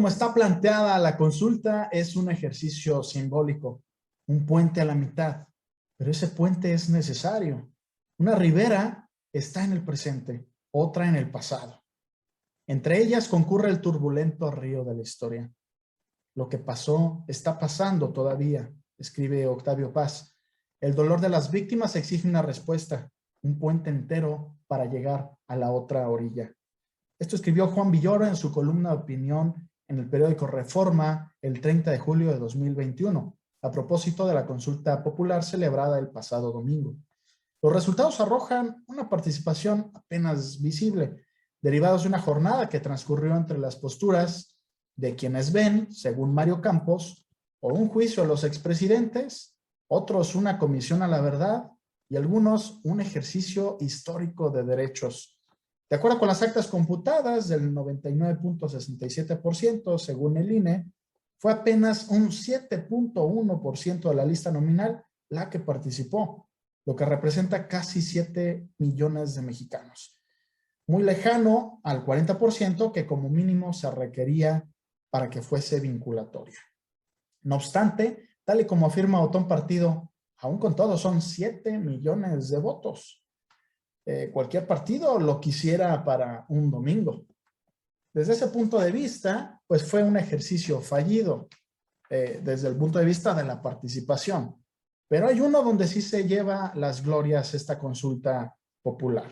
como está planteada la consulta, es un ejercicio simbólico, un puente a la mitad, pero ese puente es necesario. Una ribera está en el presente, otra en el pasado. Entre ellas concurre el turbulento río de la historia. Lo que pasó está pasando todavía, escribe Octavio Paz. El dolor de las víctimas exige una respuesta, un puente entero para llegar a la otra orilla. Esto escribió Juan Villoro en su columna de opinión en el periódico Reforma el 30 de julio de 2021, a propósito de la consulta popular celebrada el pasado domingo. Los resultados arrojan una participación apenas visible, derivados de una jornada que transcurrió entre las posturas de quienes ven, según Mario Campos, o un juicio a los expresidentes, otros una comisión a la verdad y algunos un ejercicio histórico de derechos. De acuerdo con las actas computadas del 99.67%, según el INE, fue apenas un 7.1% de la lista nominal la que participó, lo que representa casi 7 millones de mexicanos. Muy lejano al 40% que como mínimo se requería para que fuese vinculatoria. No obstante, tal y como afirma Otón Partido, aún con todo son 7 millones de votos. Cualquier partido lo quisiera para un domingo. Desde ese punto de vista, pues fue un ejercicio fallido desde el punto de vista de la participación. Pero hay uno donde sí se lleva las glorias esta consulta popular.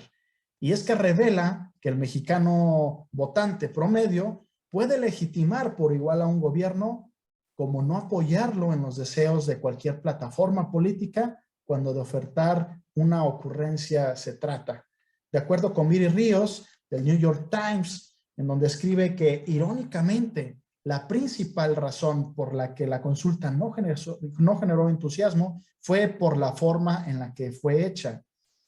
Y es que revela que el mexicano votante promedio puede legitimar por igual a un gobierno como no apoyarlo en los deseos de cualquier plataforma política cuando de ofertar una ocurrencia se trata. De acuerdo con Miri Ríos, del New York Times, en donde escribe que, irónicamente, la principal razón por la que la consulta no generó entusiasmo fue por la forma en la que fue hecha,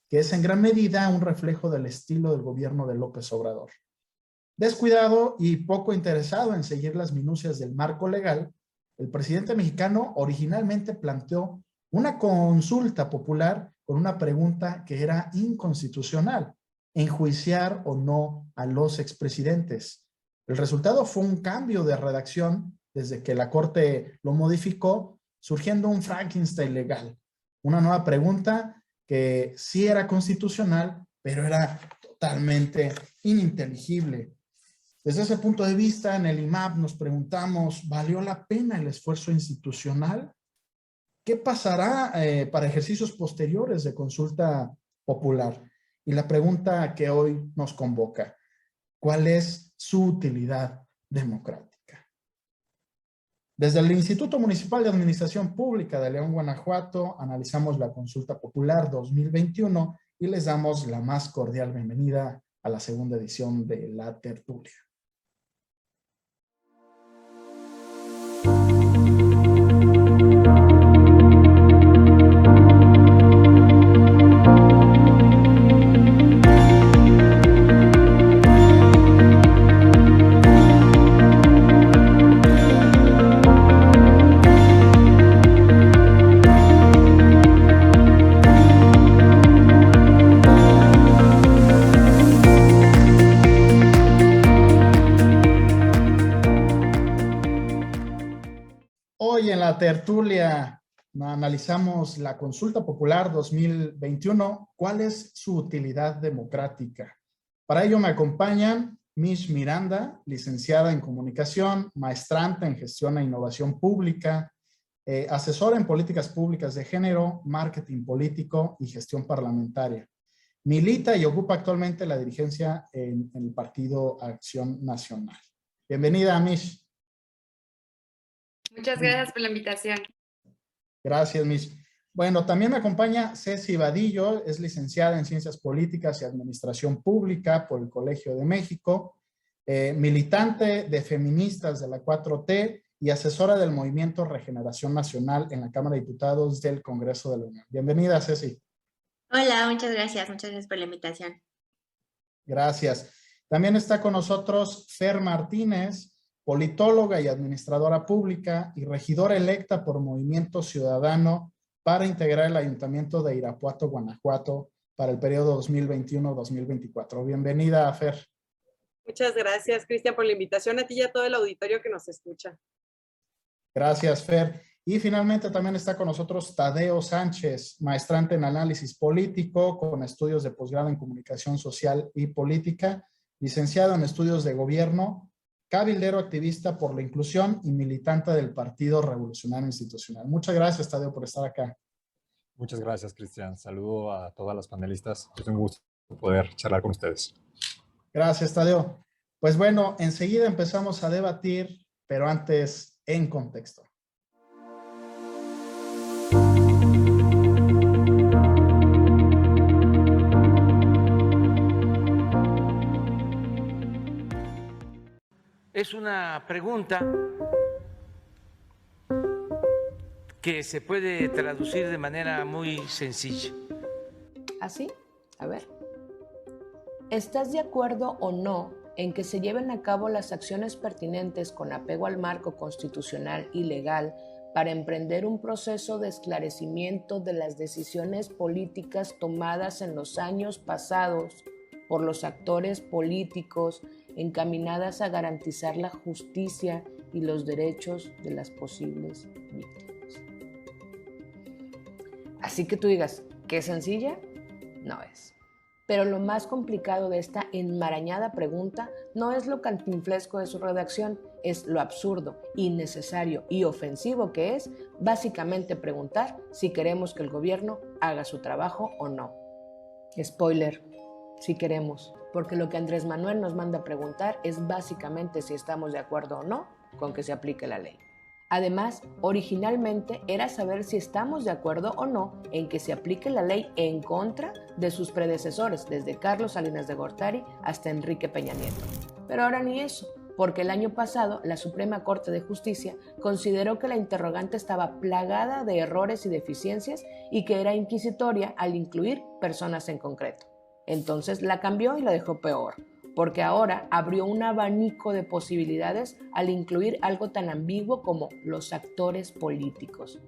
que es en gran medida un reflejo del estilo del gobierno de López Obrador. Descuidado y poco interesado en seguir las minucias del marco legal, el presidente mexicano originalmente planteó una consulta popular con una pregunta que era inconstitucional: enjuiciar o no a los expresidentes. El resultado fue un cambio de redacción desde que la Corte lo modificó, surgiendo un Frankenstein legal, una nueva pregunta que sí era constitucional, pero era totalmente ininteligible. Desde ese punto de vista, en el IMAP nos preguntamos, ¿valió la pena el esfuerzo institucional? ¿Qué pasará para ejercicios posteriores de consulta popular? Y la pregunta que hoy nos convoca, ¿cuál es su utilidad democrática? Desde el Instituto Municipal de Administración Pública de León, Guanajuato, analizamos la consulta popular 2021 y les damos la más cordial bienvenida a la segunda edición de La Tertulia. Hoy en la tertulia analizamos la consulta popular 2021. ¿Cuál es su utilidad democrática? Para ello me acompañan Mish Miranda, licenciada en comunicación, maestrante en gestión e innovación pública, asesora en políticas públicas de género, marketing político y gestión parlamentaria. Milita y ocupa actualmente la dirigencia en el Partido Acción Nacional. Bienvenida, Mish. Muchas gracias por la invitación. Gracias, Miss. Bueno, también me acompaña Ceci Vadillo, es licenciada en Ciencias Políticas y Administración Pública por el Colegio de México, militante de feministas de la 4T y asesora del Movimiento Regeneración Nacional en la Cámara de Diputados del Congreso de la Unión. Bienvenida, Ceci. Hola, muchas gracias por la invitación. Gracias. También está con nosotros Fer Martínez, politóloga y administradora pública y regidora electa por Movimiento Ciudadano para integrar el Ayuntamiento de Irapuato, Guanajuato, para el periodo 2021-2024. Bienvenida, Fer. Muchas gracias, Cristian, por la invitación, a ti y a todo el auditorio que nos escucha. Gracias, Fer. Y finalmente también está con nosotros Tadeo Sánchez, maestrante en análisis político con estudios de posgrado en comunicación social y política, licenciado en estudios de gobierno, cabildero activista por la inclusión y militante del Partido Revolucionario Institucional. Muchas gracias, Tadeo, por estar acá. Muchas gracias, Cristian. Saludo a todas las panelistas. Es un gusto poder charlar con ustedes. Gracias, Tadeo. Pues bueno, enseguida empezamos a debatir, pero antes en contexto. Es una pregunta que se puede traducir de manera muy sencilla. ¿Así? A ver. ¿Estás de acuerdo o no en que se lleven a cabo las acciones pertinentes con apego al marco constitucional y legal para emprender un proceso de esclarecimiento de las decisiones políticas tomadas en los años pasados por los actores políticos encaminadas a garantizar la justicia y los derechos de las posibles víctimas? Así que tú digas, ¿qué sencilla? No es. Pero lo más complicado de esta enmarañada pregunta no es lo cantinflesco de su redacción, es lo absurdo, innecesario y ofensivo que es básicamente preguntar si queremos que el gobierno haga su trabajo o no. Spoiler, si queremos, porque lo que Andrés Manuel nos manda a preguntar es básicamente si estamos de acuerdo o no con que se aplique la ley. Además, originalmente era saber si estamos de acuerdo o no en que se aplique la ley en contra de sus predecesores, desde Carlos Salinas de Gortari hasta Enrique Peña Nieto. Pero ahora ni eso, porque el año pasado la Suprema Corte de Justicia consideró que la interrogante estaba plagada de errores y deficiencias y que era inquisitoria al incluir personas en concreto. Entonces la cambió y la dejó peor, porque ahora abrió un abanico de posibilidades al incluir algo tan ambiguo como los actores políticos.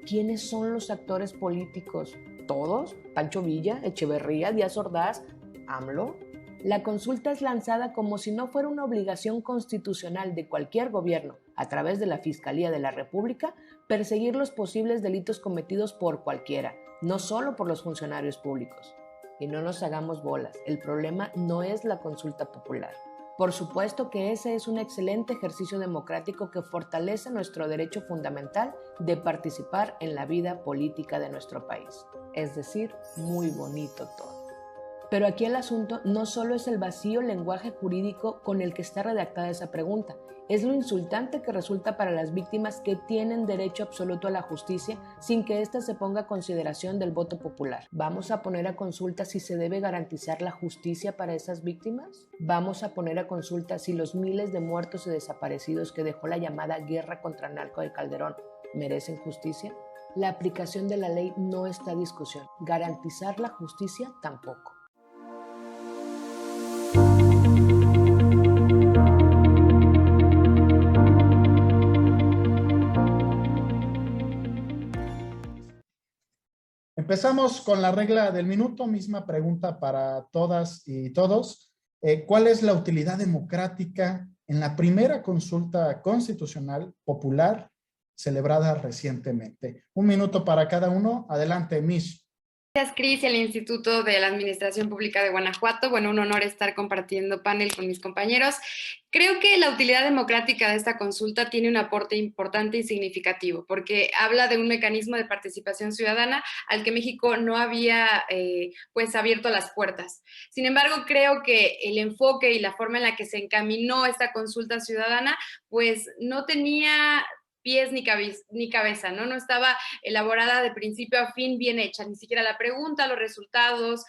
¿Quiénes son los actores políticos? ¿Todos? ¿Pancho Villa, Echeverría, Díaz Ordaz, AMLO? La consulta es lanzada como si no fuera una obligación constitucional de cualquier gobierno, a través de la Fiscalía de la República, perseguir los posibles delitos cometidos por cualquiera, no solo por los funcionarios públicos. Y no nos hagamos bolas, el problema no es la consulta popular. Por supuesto que ese es un excelente ejercicio democrático que fortalece nuestro derecho fundamental de participar en la vida política de nuestro país. Es decir, muy bonito todo. Pero aquí el asunto no solo es el vacío lenguaje jurídico con el que está redactada esa pregunta, es lo insultante que resulta para las víctimas que tienen derecho absoluto a la justicia sin que ésta se ponga a consideración del voto popular. ¿Vamos a poner a consulta si se debe garantizar la justicia para esas víctimas? ¿Vamos a poner a consulta si los miles de muertos y desaparecidos que dejó la llamada guerra contra el narco de Calderón merecen justicia? La aplicación de la ley no está a discusión. Garantizar la justicia tampoco. Empezamos con la regla del minuto, misma pregunta para todas y todos. ¿Cuál es la utilidad democrática en la primera consulta constitucional popular celebrada recientemente? Un minuto para cada uno. Adelante, Mish. Gracias, Cris, y al Instituto de la Administración Pública de Guanajuato. Bueno, un honor estar compartiendo panel con mis compañeros. Creo que la utilidad democrática de esta consulta tiene un aporte importante y significativo, porque habla de un mecanismo de participación ciudadana al que México no había pues abierto las puertas. Sin embargo, creo que el enfoque y la forma en la que se encaminó esta consulta ciudadana, pues no tenía pies ni cabeza, ¿no? No estaba elaborada de principio a fin, bien hecha, ni siquiera la pregunta, los resultados,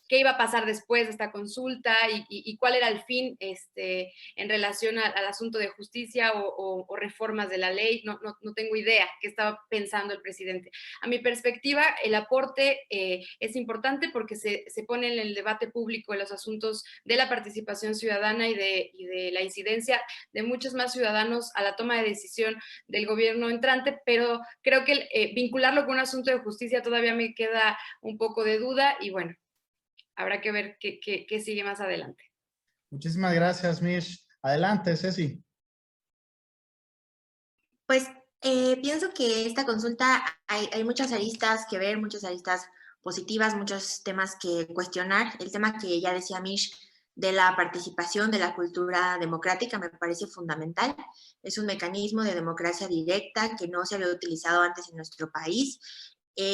qué iba a pasar después de esta consulta y cuál era el fin en relación al asunto de justicia o reformas de la ley. No tengo idea qué estaba pensando el presidente. A mi perspectiva, el aporte es importante porque se pone en el debate público en los asuntos de la participación ciudadana y de la incidencia de muchos más ciudadanos a la toma de decisión del gobierno entrante, pero creo que vincularlo con un asunto de justicia todavía me queda un poco de duda y bueno, habrá que ver qué sigue más adelante. Muchísimas gracias, Mish. Adelante, Ceci. Pues pienso que esta consulta hay muchas aristas que ver, muchas aristas positivas, muchos temas que cuestionar. El tema que ya decía Mish de la participación de la cultura democrática me parece fundamental. Es un mecanismo de democracia directa que no se había utilizado antes en nuestro país.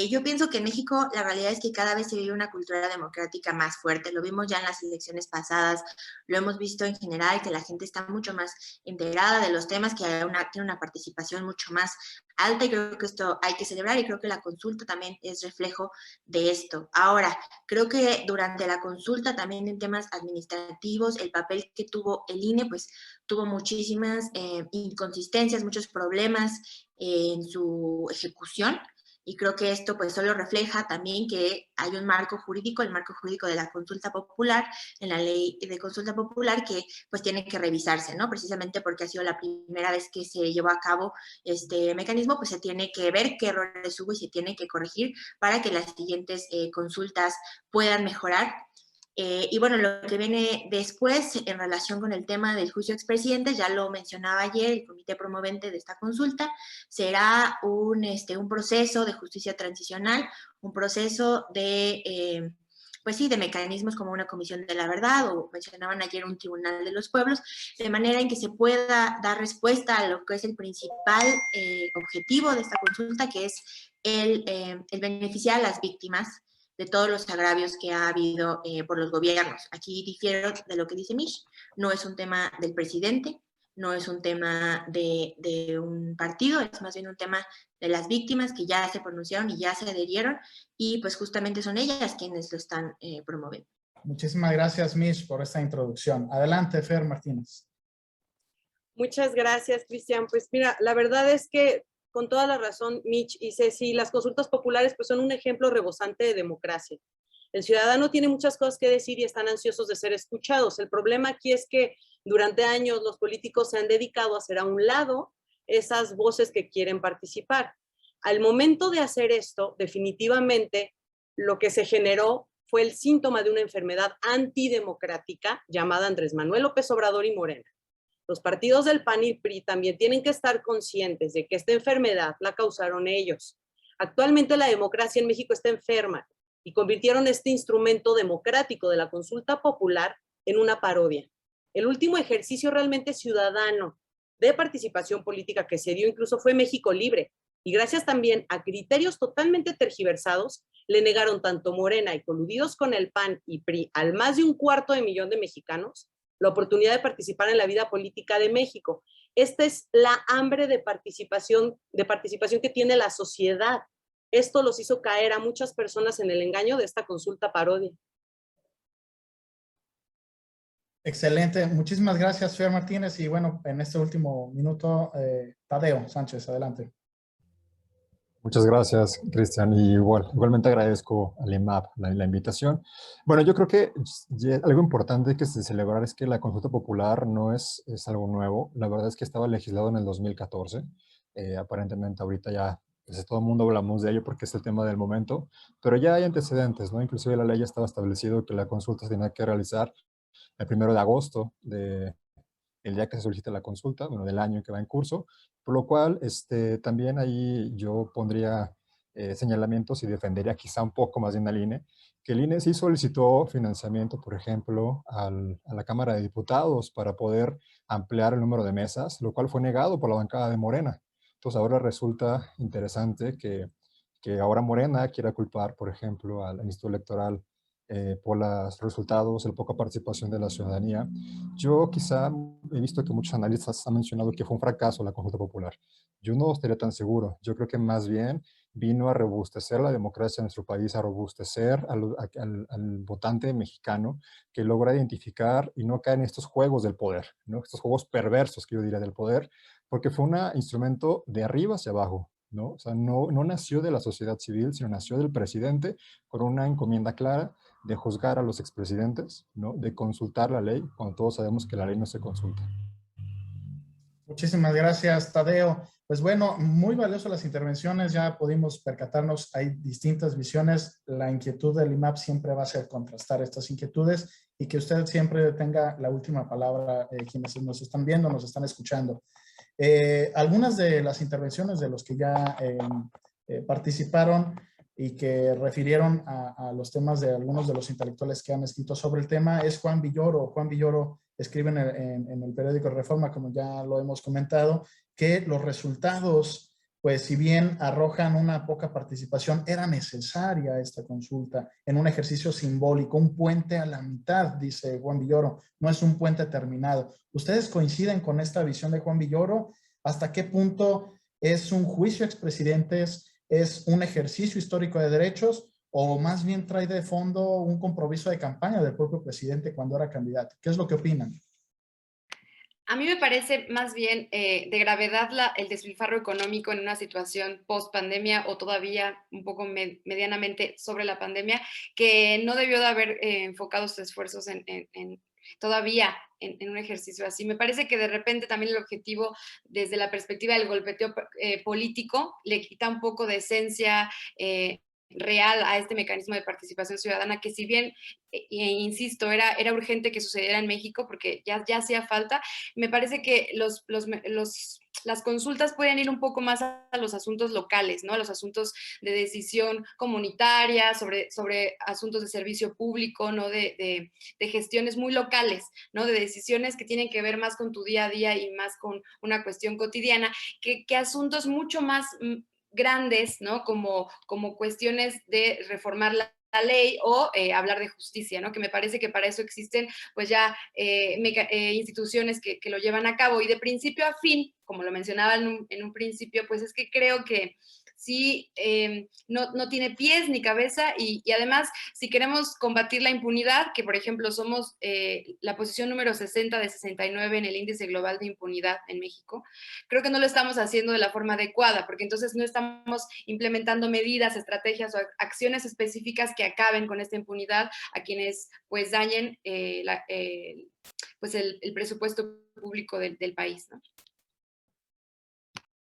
Yo pienso que en México la realidad es que cada vez se vive una cultura democrática más fuerte. Lo vimos ya en las elecciones pasadas, lo hemos visto en general, que la gente está mucho más integrada de los temas, que tiene una participación mucho más alta y creo que esto hay que celebrar y creo que la consulta también es reflejo de esto. Ahora, creo que durante la consulta también en temas administrativos, el papel que tuvo el INE, pues tuvo muchísimas inconsistencias, muchos problemas en su ejecución. Y creo que esto pues solo refleja también que hay un marco jurídico, el marco jurídico de la consulta popular, en la ley de consulta popular que pues tiene que revisarse, ¿no? Precisamente porque ha sido la primera vez que se llevó a cabo este mecanismo, pues se tiene que ver qué errores hubo y se tiene que corregir para que las siguientes consultas puedan mejorar. Y bueno, lo que viene después en relación con el tema del juicio expresidente, ya lo mencionaba ayer el comité promovente de esta consulta, será un proceso de justicia transicional, un proceso de, pues sí, de mecanismos como una comisión de la verdad, o mencionaban ayer un tribunal de los pueblos, de manera en que se pueda dar respuesta a lo que es el principal objetivo de esta consulta, que es el beneficiar a las víctimas de todos los agravios que ha habido por los gobiernos. Aquí difiero de lo que dice Mish, no es un tema del presidente, no es un tema de un partido, es más bien un tema de las víctimas que ya se pronunciaron y ya se adherieron, y pues justamente son ellas quienes lo están promoviendo. Muchísimas gracias, Mish, por esta introducción. Adelante, Fer Martínez. Muchas gracias, Cristian. Pues mira, la verdad es que con toda la razón, Mitch y Ceci, las consultas populares pues son un ejemplo rebosante de democracia. El ciudadano tiene muchas cosas que decir y están ansiosos de ser escuchados. El problema aquí es que durante años los políticos se han dedicado a hacer a un lado esas voces que quieren participar. Al momento de hacer esto, definitivamente lo que se generó fue el síntoma de una enfermedad antidemocrática llamada Andrés Manuel López Obrador y Morena. Los partidos del PAN y PRI también tienen que estar conscientes de que esta enfermedad la causaron ellos. Actualmente la democracia en México está enferma y convirtieron este instrumento democrático de la consulta popular en una parodia. El último ejercicio realmente ciudadano de participación política que se dio incluso fue México Libre, y gracias también a criterios totalmente tergiversados, le negaron tanto Morena y coludidos con el PAN y PRI al más de 250,000 de mexicanos la oportunidad de participar en la vida política de México. Esta es la hambre de participación que tiene la sociedad. Esto los hizo caer a muchas personas en el engaño de esta consulta parodia. Excelente. Muchísimas gracias, Fer Martínez. Y bueno, en este último minuto, Tadeo Sánchez, adelante. Muchas gracias, Cristian. Y igualmente agradezco al IMAP la invitación. Bueno, yo creo que algo importante que se celebrar es que la consulta popular no es algo nuevo. La verdad es que estaba legislado en el 2014. Aparentemente ahorita ya pues, todo el mundo hablamos de ello porque es el tema del momento, pero ya hay antecedentes, ¿no? Inclusive la ley ya estaba establecido que la consulta se tenía que realizar el 1 de agosto el día que se solicita la consulta, bueno, del año que va en curso, por lo cual también ahí yo pondría señalamientos y defendería quizá un poco más bien al INE, que el INE sí solicitó financiamiento, por ejemplo, a la Cámara de Diputados para poder ampliar el número de mesas, lo cual fue negado por la bancada de Morena. Entonces ahora resulta interesante que ahora Morena quiera culpar, por ejemplo, al Instituto Electoral por los resultados, la poca participación de la ciudadanía. Yo quizá he visto que muchos analistas han mencionado que fue un fracaso la consulta popular. Yo no estaría tan seguro. Yo creo que más bien vino a robustecer la democracia en nuestro país, a robustecer al votante mexicano que logra identificar y no caer en estos juegos del poder, ¿no? Estos juegos perversos que yo diría del poder, porque fue un instrumento de arriba hacia abajo, ¿no? O sea, no nació de la sociedad civil, sino nació del presidente con una encomienda clara de juzgar a los expresidentes, ¿no? De consultar la ley, cuando todos sabemos que la ley no se consulta. Muchísimas gracias, Tadeo. Pues bueno, muy valiosas las intervenciones, ya pudimos percatarnos, hay distintas visiones. La inquietud del IMAP siempre va a ser contrastar estas inquietudes y que usted siempre tenga la última palabra, quienes nos están viendo, nos están escuchando. Algunas de las intervenciones de los que ya participaron y que refirieron a los temas de algunos de los intelectuales que han escrito sobre el tema es Juan Villoro. Juan Villoro escribe en el periódico Reforma, como ya lo hemos comentado, que los resultados, pues si bien arrojan una poca participación, era necesaria esta consulta en un ejercicio simbólico, un puente a la mitad, dice Juan Villoro, no es un puente terminado. ¿Ustedes coinciden con esta visión de Juan Villoro? ¿Hasta qué punto es un juicio a expresidentes? ¿Es un ejercicio histórico de derechos o más bien trae de fondo un compromiso de campaña del propio presidente cuando era candidato? ¿Qué es lo que opinan? A mí me parece más bien de gravedad el despilfarro económico en una situación post pandemia o todavía un poco medianamente sobre la pandemia, que no debió de haber enfocado sus esfuerzos todavía en un ejercicio así. Me parece que de repente también el objetivo desde la perspectiva del golpeteo político le quita un poco de esencia real a este mecanismo de participación ciudadana que si bien, insisto, era urgente que sucediera en México porque ya hacía falta, me parece que las consultas pueden ir un poco más a los asuntos locales, ¿no? A los asuntos de decisión comunitaria, sobre asuntos de servicio público, ¿no? De gestiones muy locales, ¿no? De decisiones que tienen que ver más con tu día a día y más con una cuestión cotidiana, que asuntos mucho más grandes, ¿no? Como cuestiones de reformar la ley o hablar de justicia, ¿no? Que me parece que para eso existen pues ya instituciones que lo llevan a cabo y de principio a fin, como lo mencionaba en un principio, pues es que creo que sí, no tiene pies ni cabeza y además, si queremos combatir la impunidad, que por ejemplo somos la posición número 60 de 69 en el índice global de impunidad en México, creo que no lo estamos haciendo de la forma adecuada, porque entonces no estamos implementando medidas, estrategias o acciones específicas que acaben con esta impunidad a quienes pues dañen pues el presupuesto público del país, ¿no?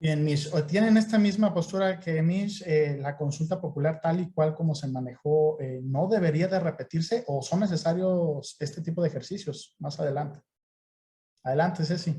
Bien, Mish, ¿tienen esta misma postura que Mish, la consulta popular tal y cual como se manejó, no debería de repetirse o son necesarios este tipo de ejercicios más adelante? Adelante, Ceci.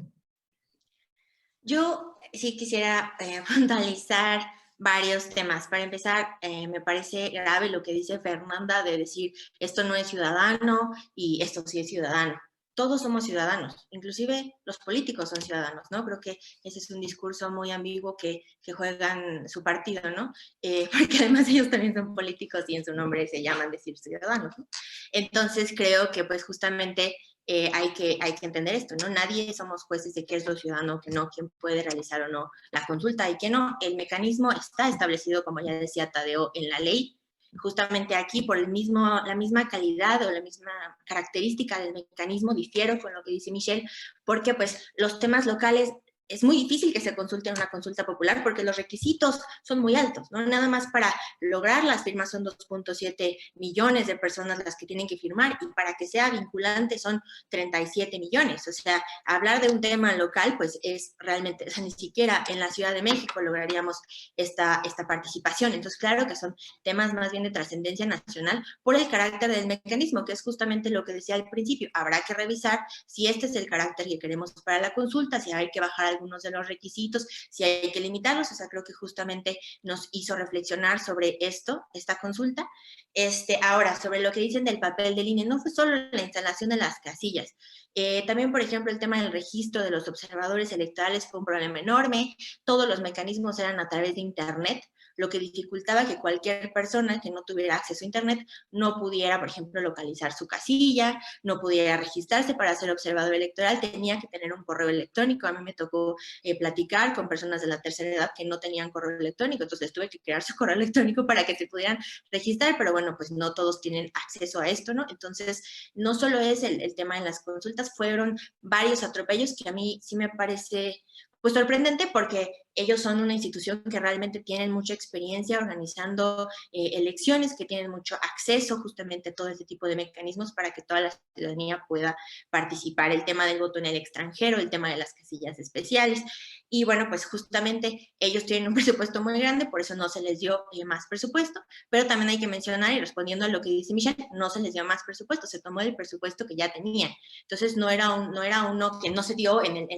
Yo sí quisiera puntualizar varios temas. Para empezar, me parece grave lo que dice Fernanda de decir esto no es ciudadano y esto sí es ciudadano. Todos somos ciudadanos, inclusive los políticos son ciudadanos, ¿no? Creo que ese es un discurso muy ambiguo que juegan su partido, ¿no? Porque además ellos también son políticos y en su nombre se llaman decir ciudadanos, ¿no? Entonces creo que pues justamente hay que entender esto, ¿no? Nadie somos jueces de qué es lo ciudadano, que no, quién puede realizar o no la consulta y que no. El mecanismo está establecido, como ya decía Tadeo, en la ley. Justamente aquí, por la misma calidad o la misma característica del mecanismo, difiero con lo que dice Michelle, porque pues los temas locales es muy difícil que se consulte en una consulta popular porque los requisitos son muy altos, ¿no? Nada más para lograr las firmas son 2.7 millones de personas las que tienen que firmar y para que sea vinculante son 37 millones. O sea, hablar de un tema local, pues es realmente, o sea, ni siquiera en la Ciudad de México lograríamos esta participación. Entonces, claro que son temas más bien de trascendencia nacional por el carácter del mecanismo, que es justamente lo que decía al principio. Habrá que revisar si este es el carácter que queremos para la consulta, si hay que bajar algunos de los requisitos, si hay que limitarlos. O sea, creo que justamente nos hizo reflexionar sobre esto, esta consulta. Ahora, sobre lo que dicen del papel del INE, no fue solo la instalación de las casillas. También, por ejemplo, el tema del registro de los observadores electorales fue un problema enorme. Todos los mecanismos eran a través de Internet, lo que dificultaba que cualquier persona que no tuviera acceso a Internet no pudiera, por ejemplo, localizar su casilla, no pudiera registrarse para ser observador electoral, tenía que tener un correo electrónico. A mí me tocó platicar con personas de la tercera edad que no tenían correo electrónico, entonces tuve que crear su correo electrónico para que se pudieran registrar, pero bueno, pues no todos tienen acceso a esto, ¿no? Entonces, no solo es el tema en las consultas, fueron varios atropellos que a mí sí me parece pues sorprendente porque ellos son una institución que realmente tienen mucha experiencia organizando elecciones, que tienen mucho acceso justamente a todo este tipo de mecanismos para que toda la ciudadanía pueda participar. El tema del voto en el extranjero, el tema de las casillas especiales. Y bueno, pues justamente ellos tienen un presupuesto muy grande, por eso no se les dio más presupuesto, pero también hay que mencionar, y respondiendo a lo que dice Michelle, no se les dio más presupuesto, se tomó el presupuesto que ya tenían. Entonces no era uno que no se dio en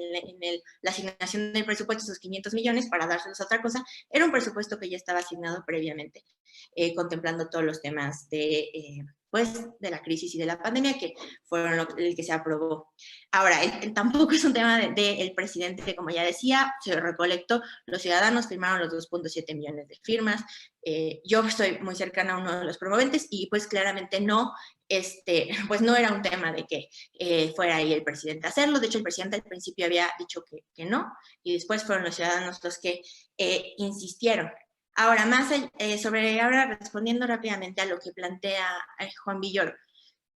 la asignación del presupuesto, esos 500 millones para dárselos a otra cosa, era un presupuesto que ya estaba asignado previamente, contemplando todos los temas pues, de la crisis y de la pandemia, que fueron el que se aprobó. Ahora, tampoco es un tema del presidente, como ya decía, se recolectó, los ciudadanos firmaron los 2.7 millones de firmas, yo estoy muy cercana a uno de los promoventes y pues claramente no, pues no era un tema de que fuera ahí el presidente a hacerlo. De hecho, el presidente al principio había dicho que no, y después fueron los ciudadanos los que insistieron. Ahora, ahora respondiendo rápidamente a lo que plantea Juan Villoro,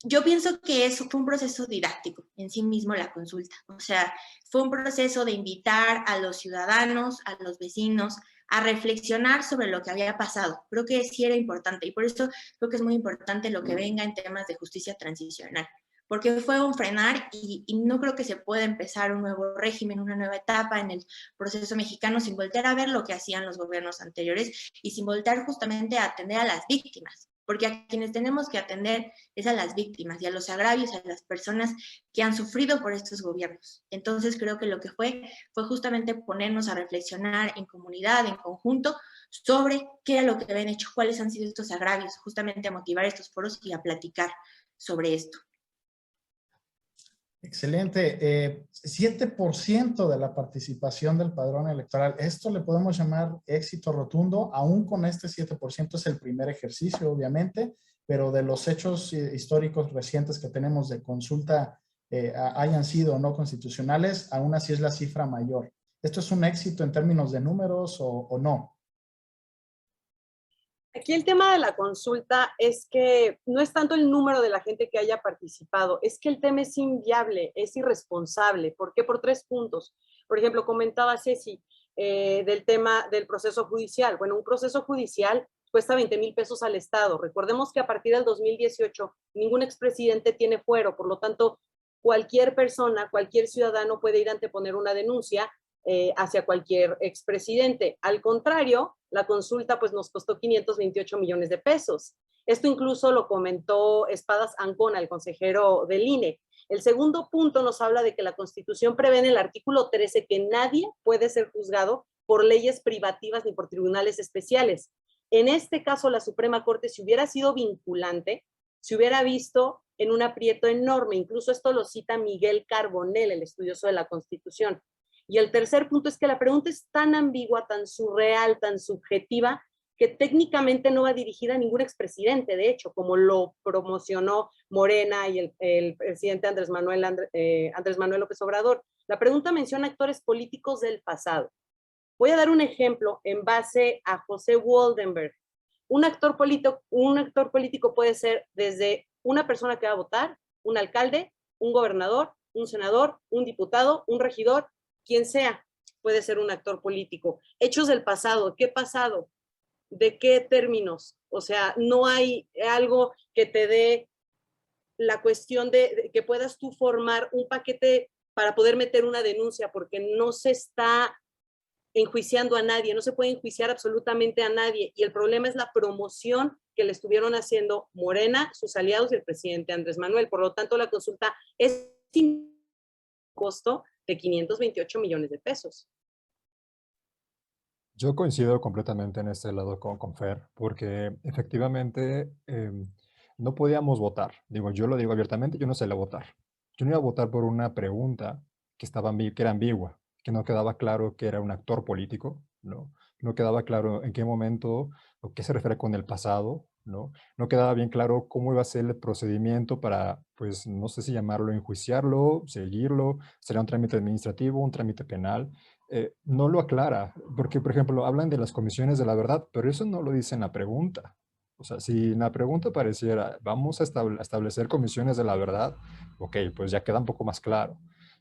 yo pienso que eso fue un proceso didáctico en sí mismo la consulta. O sea, fue un proceso de invitar a los ciudadanos, a los vecinos, a reflexionar sobre lo que había pasado. Creo que sí era importante y por eso creo que es muy importante lo que venga en temas de justicia transicional, porque fue un frenar y no creo que se pueda empezar un nuevo régimen, una nueva etapa en el proceso mexicano sin voltear a ver lo que hacían los gobiernos anteriores y sin voltear justamente a atender a las víctimas, porque a quienes tenemos que atender es a las víctimas y a los agravios a las personas que han sufrido por estos gobiernos. Entonces creo que lo que fue justamente ponernos a reflexionar en comunidad, en conjunto, sobre qué era lo que habían hecho, cuáles han sido estos agravios, justamente a motivar estos foros y a platicar sobre esto. Excelente. 7% de la participación del padrón electoral. Esto le podemos llamar éxito rotundo. Aún con este 7% es el primer ejercicio, obviamente, pero de los hechos históricos recientes que tenemos de consulta, hayan sido o no constitucionales, aún así es la cifra mayor. ¿Esto es un éxito en términos de números o no? Aquí el tema de la consulta es que no es tanto el número de la gente que haya participado, es que el tema es inviable, es irresponsable. ¿Por qué? Por 3 puntos. Por ejemplo, comentaba Ceci del tema del proceso judicial. Bueno, un proceso judicial cuesta 20,000 pesos al Estado. Recordemos que a partir del 2018 ningún expresidente tiene fuero, por lo tanto, cualquier persona, cualquier ciudadano puede ir a anteponer una denuncia hacia cualquier expresidente. Al contrario, la consulta pues nos costó 528 millones de pesos. Esto incluso lo comentó Espadas Ancona, el consejero del INE. El segundo punto nos habla de que la Constitución prevé en el artículo 13 que nadie puede ser juzgado por leyes privativas ni por tribunales especiales. En este caso, la Suprema Corte, si hubiera sido vinculante, se hubiera visto en un aprieto enorme. Incluso esto lo cita Miguel Carbonell, el estudioso de la Constitución. Y el tercer punto es que la pregunta es tan ambigua, tan surreal, tan subjetiva, que técnicamente no va dirigida a ningún expresidente, de hecho, como lo promocionó Morena y el presidente Andrés Manuel López Obrador. La pregunta menciona actores políticos del pasado. Voy a dar un ejemplo en base a José Waldenberg. Un actor político puede ser desde una persona que va a votar, un alcalde, un gobernador, un senador, un diputado, un regidor, quien sea, puede ser un actor político. Hechos del pasado, ¿qué pasado? ¿De qué términos? O sea, no hay algo que te dé la cuestión de que puedas tú formar un paquete para poder meter una denuncia, porque no se está enjuiciando a nadie, no se puede enjuiciar absolutamente a nadie. Y el problema es la promoción que le estuvieron haciendo Morena, sus aliados y el presidente Andrés Manuel. Por lo tanto, la consulta es sin costo de 528 millones de pesos. Yo coincido completamente en este lado con Fer, porque efectivamente no podíamos votar. Digo, yo lo digo abiertamente, yo no sé votar. Yo no iba a votar por una pregunta que era ambigua, que no quedaba claro que era un actor político, ¿no? No quedaba claro en qué momento o qué se refiere con el pasado, ¿no? No quedaba bien claro cómo iba a ser el procedimiento para, pues, no sé si llamarlo enjuiciarlo, seguirlo, sería un trámite administrativo, un trámite penal. No lo aclara, porque, por ejemplo, hablan de las comisiones de la verdad, pero eso no lo dice en la pregunta. O sea, si en la pregunta pareciera, vamos a establecer comisiones de la verdad, ok, pues ya queda un poco más claro.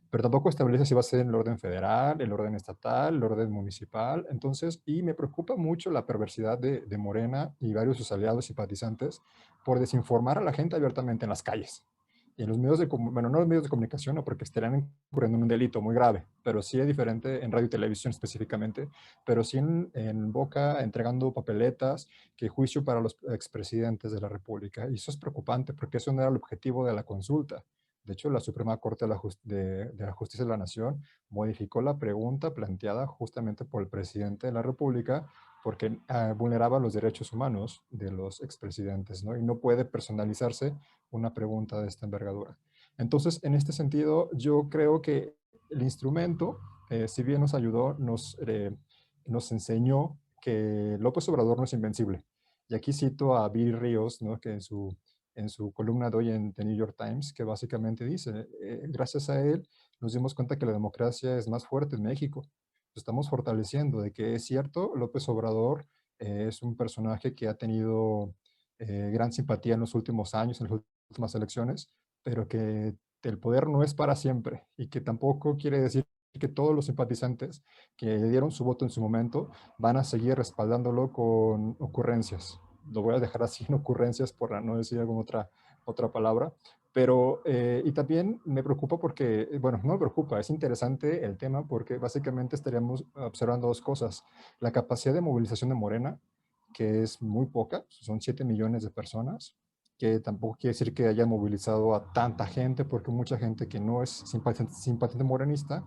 pero tampoco establece si va a ser en el orden federal, el orden estatal, el orden municipal. Entonces, y me preocupa mucho la perversidad de Morena y varios de sus aliados simpatizantes por desinformar a la gente abiertamente en las calles. Y en los medios de, bueno, no en los medios de comunicación, no, porque estarían incurriendo en un delito muy grave, pero sí es diferente en radio y televisión específicamente, pero sí en boca, entregando papeletas, que juicio para los expresidentes de la República. Y eso es preocupante, porque eso no era el objetivo de la consulta. De hecho, la Suprema Corte de la Justicia de la Nación modificó la pregunta planteada justamente por el presidente de la República porque vulneraba los derechos humanos de los expresidentes, ¿no? Y no puede personalizarse una pregunta de esta envergadura. Entonces, en este sentido, yo creo que el instrumento, si bien nos ayudó, nos enseñó que López Obrador no es invencible. Y aquí cito a Viri Ríos, ¿no? Que en su columna de hoy en The New York Times, que básicamente dice, gracias a él nos dimos cuenta que la democracia es más fuerte en México. Estamos fortaleciendo de que es cierto, López Obrador es un personaje que ha tenido gran simpatía en los últimos años, en las últimas elecciones, pero que el poder no es para siempre y que tampoco quiere decir que todos los simpatizantes que le dieron su voto en su momento van a seguir respaldándolo con ocurrencias. Lo voy a dejar así en ocurrencias por no decir alguna otra palabra. Pero, y también me preocupa porque, bueno, no me preocupa, es interesante el tema porque básicamente estaríamos observando dos cosas. La capacidad de movilización de Morena, que es muy poca, son 7 millones de personas, que tampoco quiere decir que haya movilizado a tanta gente, porque mucha gente que no es simpatizante morenista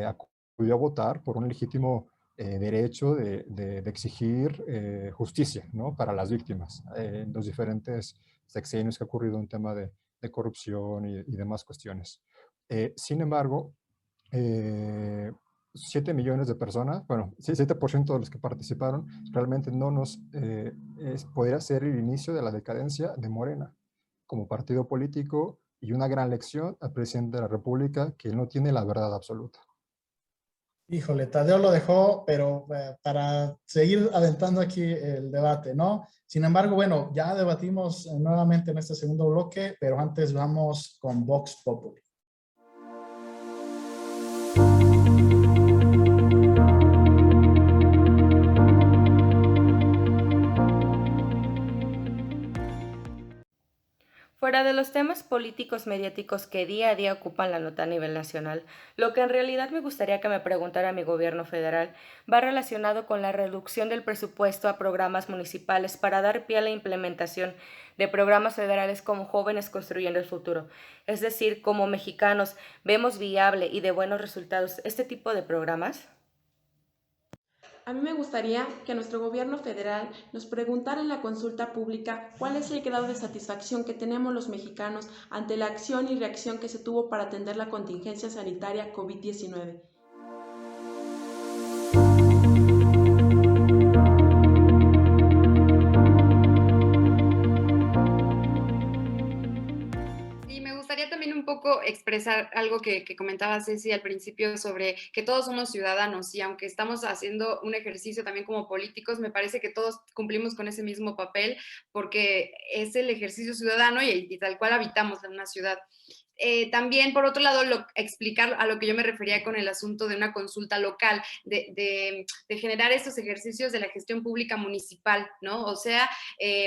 acudió a votar por un legítimo derecho de exigir justicia, ¿no? Para las víctimas en los diferentes sexenios que ha ocurrido un tema de corrupción y demás cuestiones. Sin embargo, 7 millones de personas, bueno, 7% de los que participaron, realmente no podría ser el inicio de la decadencia de Morena como partido político y una gran lección al presidente de la República que no tiene la verdad absoluta. Híjole, Tadeo lo dejó, pero para seguir aventando aquí el debate, ¿no? Sin embargo, bueno, ya debatimos nuevamente en este segundo bloque, pero antes vamos con Vox Populi. Fuera de los temas políticos mediáticos que día a día ocupan la nota a nivel nacional, lo que en realidad me gustaría que me preguntara mi gobierno federal va relacionado con la reducción del presupuesto a programas municipales para dar pie a la implementación de programas federales como Jóvenes Construyendo el Futuro. Es decir, como mexicanos, ¿vemos viable y de buenos resultados este tipo de programas? A mí me gustaría que nuestro gobierno federal nos preguntara en la consulta pública cuál es el grado de satisfacción que tenemos los mexicanos ante la acción y reacción que se tuvo para atender la contingencia sanitaria COVID-19. También un poco expresar algo que comentaba Ceci al principio sobre que todos somos ciudadanos y aunque estamos haciendo un ejercicio también como políticos, me parece que todos cumplimos con ese mismo papel porque es el ejercicio ciudadano y tal cual habitamos en una ciudad. También, por otro lado, explicar a lo que yo me refería con el asunto de una consulta local, de generar estos ejercicios de la gestión pública municipal, ¿no? O sea,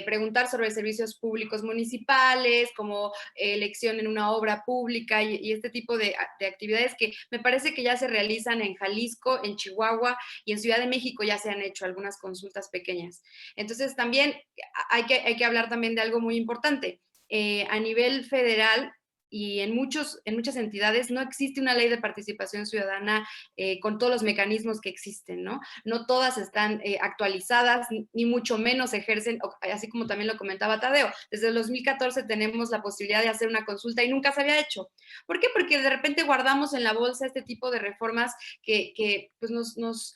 preguntar sobre servicios públicos municipales, como elección en una obra pública y este tipo de actividades que me parece que ya se realizan en Jalisco, en Chihuahua y en Ciudad de México ya se han hecho algunas consultas pequeñas. Entonces, también hay que hablar también de algo muy importante. A nivel federal, y en muchas entidades no existe una ley de participación ciudadana con todos los mecanismos que existen, ¿no? No todas están actualizadas, ni mucho menos ejercen, así como también lo comentaba Tadeo, desde el 2014 tenemos la posibilidad de hacer una consulta y nunca se había hecho. ¿Por qué? Porque de repente guardamos en la bolsa este tipo de reformas que pues nos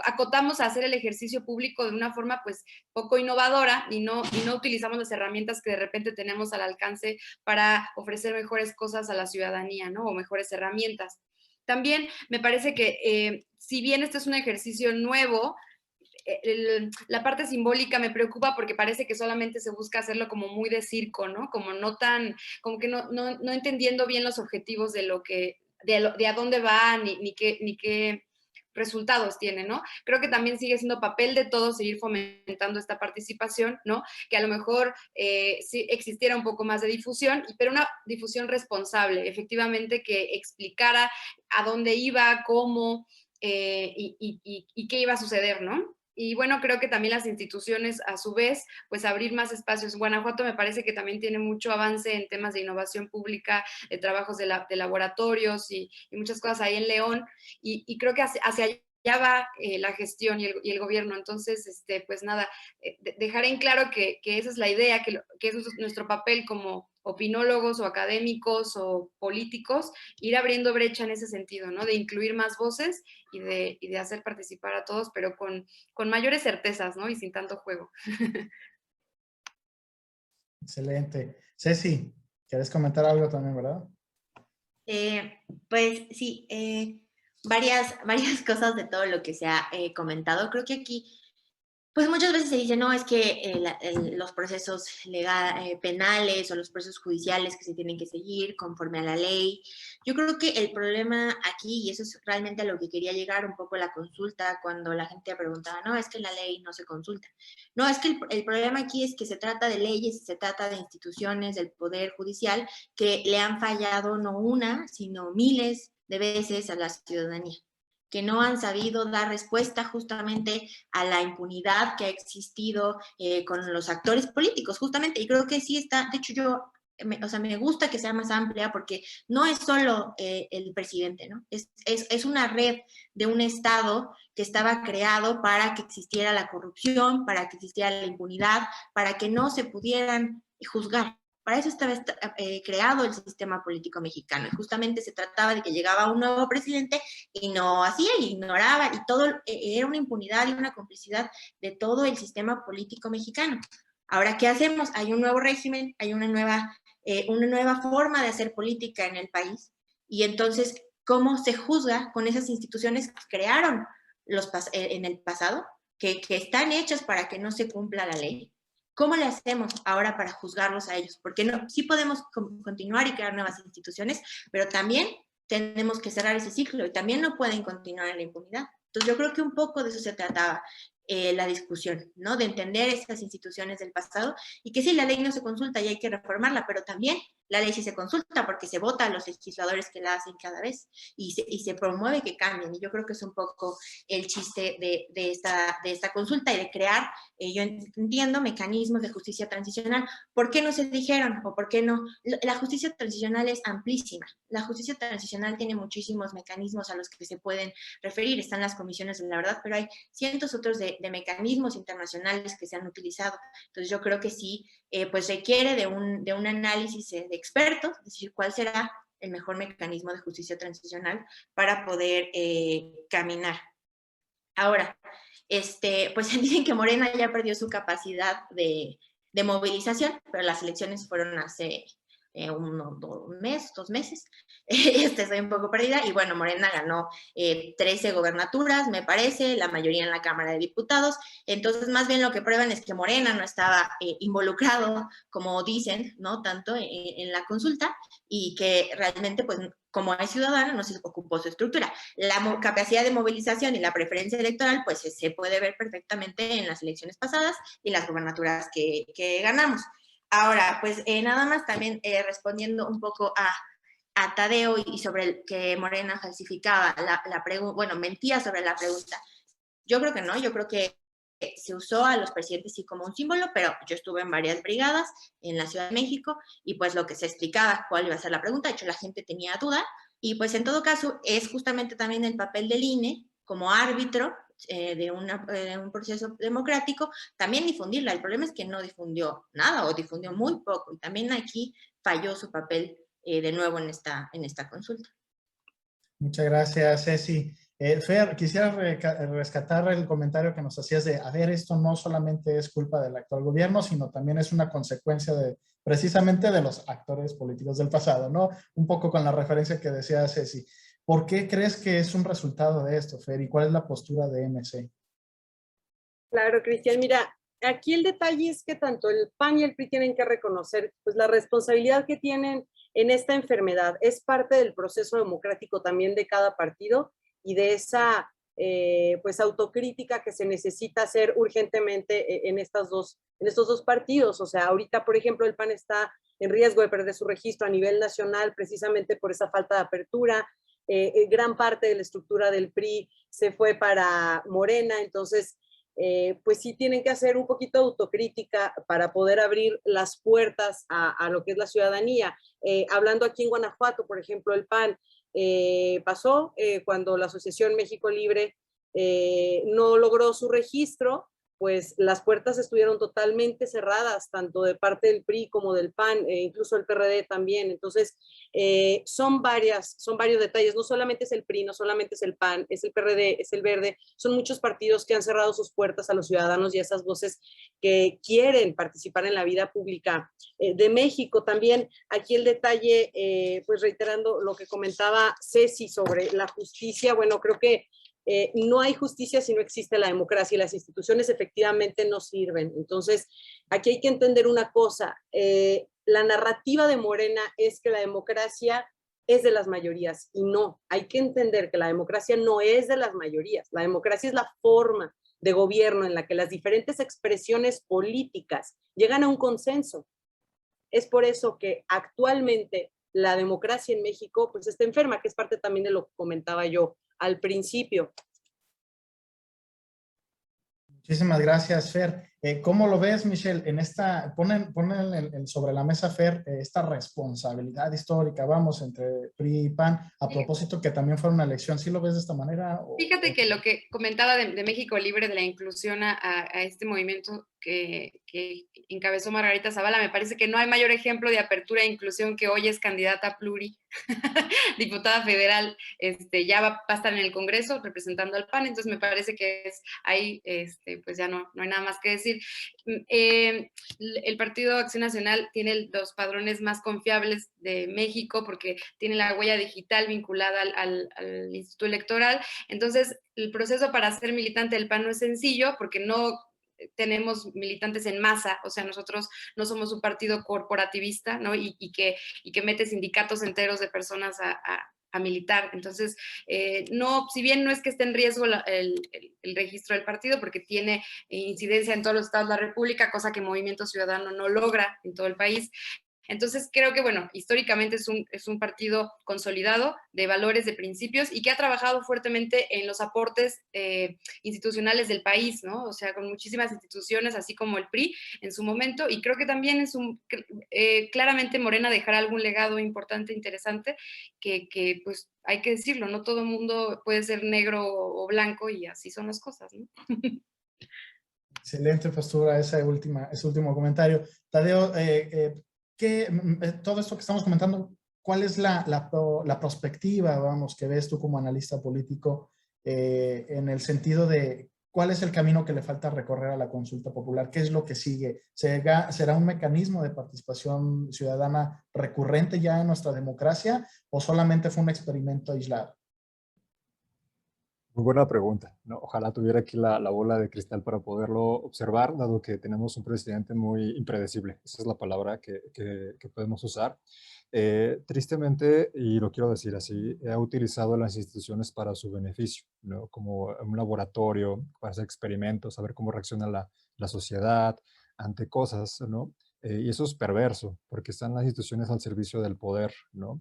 acotamos a hacer el ejercicio público de una forma pues poco innovadora y no utilizamos las herramientas que de repente tenemos al alcance para ofrecer mejores cosas a la ciudadanía, ¿no? O mejores herramientas. También me parece que si bien este es un ejercicio nuevo, la parte simbólica me preocupa porque parece que solamente se busca hacerlo como muy de circo, ¿no? Como no tan, como que no entendiendo bien los objetivos de lo que, de a dónde va, ni qué resultados tiene, ¿no? Creo que también sigue siendo papel de todos seguir fomentando esta participación, ¿no? Que a lo mejor sí existiera un poco más de difusión, pero una difusión responsable, efectivamente, que explicara a dónde iba, cómo y qué iba a suceder, ¿no? Y bueno, creo que también las instituciones, a su vez, pues abrir más espacios. Guanajuato me parece que también tiene mucho avance en temas de innovación pública, de trabajos de laboratorios y muchas cosas ahí en León. Y creo que hacia allá va la gestión y el gobierno. Entonces, pues nada, dejar en claro que esa es la idea, que eso es nuestro papel como opinólogos o académicos o políticos, ir abriendo brecha en ese sentido, ¿no? De incluir más voces y de hacer participar a todos, pero con mayores certezas, ¿no? Y sin tanto juego. Excelente. Ceci, ¿quieres comentar algo también, verdad? Pues sí, varias cosas de todo lo que se ha comentado. Creo que aquí, pues muchas veces se dice, no, es que los procesos penales o los procesos judiciales que se tienen que seguir conforme a la ley. Yo creo que el problema aquí, y eso es realmente a lo que quería llegar un poco la consulta, cuando la gente preguntaba, no, es que la ley no se consulta. No, es que el problema aquí es que se trata de leyes, se trata de instituciones del Poder Judicial que le han fallado no una, sino miles de veces a la ciudadanía, que no han sabido dar respuesta justamente a la impunidad que ha existido con los actores políticos, justamente, y creo que sí está, de hecho yo, me gusta que sea más amplia porque no es solo el presidente, ¿no? Es una red de un Estado que estaba creado para que existiera la corrupción, para que existiera la impunidad, para que no se pudieran juzgar. Para eso estaba creado el sistema político mexicano. Y justamente se trataba de que llegaba un nuevo presidente y no hacía, y ignoraba, y todo era una impunidad y una complicidad de todo el sistema político mexicano. Ahora, ¿qué hacemos? Hay un nuevo régimen, hay una nueva forma de hacer política en el país. Y entonces, ¿cómo se juzga con esas instituciones que crearon en el pasado, que están hechas para que no se cumpla la ley? ¿Cómo le hacemos ahora para juzgarlos a ellos? Porque no, sí podemos continuar y crear nuevas instituciones, pero también tenemos que cerrar ese ciclo y también no pueden continuar en la impunidad. Entonces yo creo que un poco de eso se trataba la discusión, ¿no? De entender esas instituciones del pasado y que sí, la ley no se consulta y hay que reformarla, pero también la ley sí se consulta porque se vota a los legisladores que la hacen cada vez y se promueve que cambien. Y yo creo que es un poco el chiste de esta consulta y de crear, yo entiendo, mecanismos de justicia transicional. ¿Por qué no se dijeron o por qué no? La justicia transicional es amplísima. La justicia transicional tiene muchísimos mecanismos a los que se pueden referir. Están las comisiones de la verdad, pero hay cientos otros de mecanismos internacionales que se han utilizado. Entonces yo creo que sí, pues requiere de un análisis de expertos, es decir, cuál será el mejor mecanismo de justicia transicional para poder caminar. Ahora, pues dicen que Morena ya perdió su capacidad de movilización, pero las elecciones fueron hace un mes, 2 meses. Estoy un poco perdida. Y bueno, Morena ganó 13 gobernaturas, me parece, la mayoría en la Cámara de Diputados. Entonces, más bien lo que prueban es que Morena no estaba involucrado, como dicen, ¿no? Tanto en la consulta, y que realmente, pues, como es ciudadano, no se ocupó su estructura. La capacidad de movilización y la preferencia electoral, pues se puede ver perfectamente en las elecciones pasadas y las gobernaturas que ganamos. Ahora, pues nada más también respondiendo un poco a Tadeo y sobre que Morena falsificaba la pregunta, bueno, mentía sobre la pregunta. Yo creo que no, yo creo que se usó a los presidentes sí como un símbolo, pero yo estuve en varias brigadas en la Ciudad de México y pues lo que se explicaba cuál iba a ser la pregunta, de hecho la gente tenía duda y pues en todo caso es justamente también el papel del INE como árbitro de un proceso democrático, también difundirla. El problema es que no difundió nada o difundió muy poco y también aquí falló su papel de nuevo en esta consulta. Muchas gracias, Ceci. Fer, quisiera rescatar el comentario que nos hacías de, a ver, esto no solamente es culpa del actual gobierno, sino también es una consecuencia precisamente de los actores políticos del pasado, ¿no? Un poco con la referencia que decía Ceci. ¿Por qué crees que es un resultado de esto, Fer? ¿Y cuál es la postura de MC? Claro, Cristian, mira, aquí el detalle es que tanto el PAN y el PRI tienen que reconocer pues, la responsabilidad que tienen en esta enfermedad. Es parte del proceso democrático también de cada partido y de esa pues autocrítica que se necesita hacer urgentemente en estos dos partidos. O sea, ahorita, por ejemplo, el PAN está en riesgo de perder su registro a nivel nacional precisamente por esa falta de apertura. Gran parte de la estructura del PRI se fue para Morena, entonces pues sí tienen que hacer un poquito de autocrítica para poder abrir las puertas a lo que es la ciudadanía. Hablando aquí en Guanajuato, por ejemplo, el PAN pasó cuando la Asociación México Libre no logró su registro, pues las puertas estuvieron totalmente cerradas, tanto de parte del PRI como del PAN, incluso el PRD también. Entonces, son varios detalles, no solamente es el PRI, no solamente es el PAN, es el PRD, es el Verde, son muchos partidos que han cerrado sus puertas a los ciudadanos y a esas voces que quieren participar en la vida pública de México. También aquí el detalle, pues reiterando lo que comentaba Ceci sobre la justicia, bueno, creo que no hay justicia si no existe la democracia y las instituciones efectivamente no sirven. Entonces, aquí hay que entender una cosa, la narrativa de Morena es que la democracia es de las mayorías y no, hay que entender que la democracia no es de las mayorías, la democracia es la forma de gobierno en la que las diferentes expresiones políticas llegan a un consenso. Es por eso que actualmente la democracia en México pues está enferma, que es parte también de lo que comentaba yo al principio. Muchísimas gracias, Fer. ¿Cómo lo ves, Michelle? En esta, ponen sobre la mesa, Fer, esta responsabilidad histórica, vamos, entre PRI y PAN, a propósito que también fue una elección. ¿Sí lo ves de esta manera? Fíjate que lo que comentaba de México Libre, de la inclusión a este movimiento que encabezó Margarita Zavala, me parece que no hay mayor ejemplo de apertura e inclusión que hoy es candidata pluri, diputada federal, ya va a estar en el Congreso representando al PAN, entonces me parece que es ahí, pues ya no hay nada más que decir. El Partido Acción Nacional tiene los padrones más confiables de México porque tiene la huella digital vinculada al Instituto Electoral. Entonces, el proceso para ser militante del PAN no es sencillo porque no tenemos militantes en masa, o sea, nosotros no somos un partido corporativista, ¿no? Y que mete sindicatos enteros de personas a militar. Entonces, no, si bien no es que esté en riesgo el registro del partido, porque tiene incidencia en todos los estados de la República, cosa que Movimiento Ciudadano no logra en todo el país. Entonces, creo que, bueno, históricamente es un partido consolidado de valores, de principios y que ha trabajado fuertemente en los aportes institucionales del país, ¿no? O sea, con muchísimas instituciones, así como el PRI en su momento, y creo que también claramente Morena dejará algún legado importante, interesante, que pues hay que decirlo, no todo el mundo puede ser negro o blanco y así son las cosas, ¿no? Excelente postura ese último comentario. Tadeo, todo esto que estamos comentando, ¿cuál es la perspectiva, vamos, que ves tú como analista político en el sentido de cuál es el camino que le falta recorrer a la consulta popular? ¿Qué es lo que sigue? ¿Será un mecanismo de participación ciudadana recurrente ya en nuestra democracia o solamente fue un experimento aislado? Muy buena pregunta, ¿no? Ojalá tuviera aquí la bola de cristal para poderlo observar, dado que tenemos un presidente muy impredecible. Esa es la palabra que podemos usar. Tristemente, y lo quiero decir así, ha utilizado las instituciones para su beneficio, ¿no? Como un laboratorio para hacer experimentos, a ver cómo reacciona la sociedad ante cosas, ¿no? Y eso es perverso, porque están las instituciones al servicio del poder, ¿no?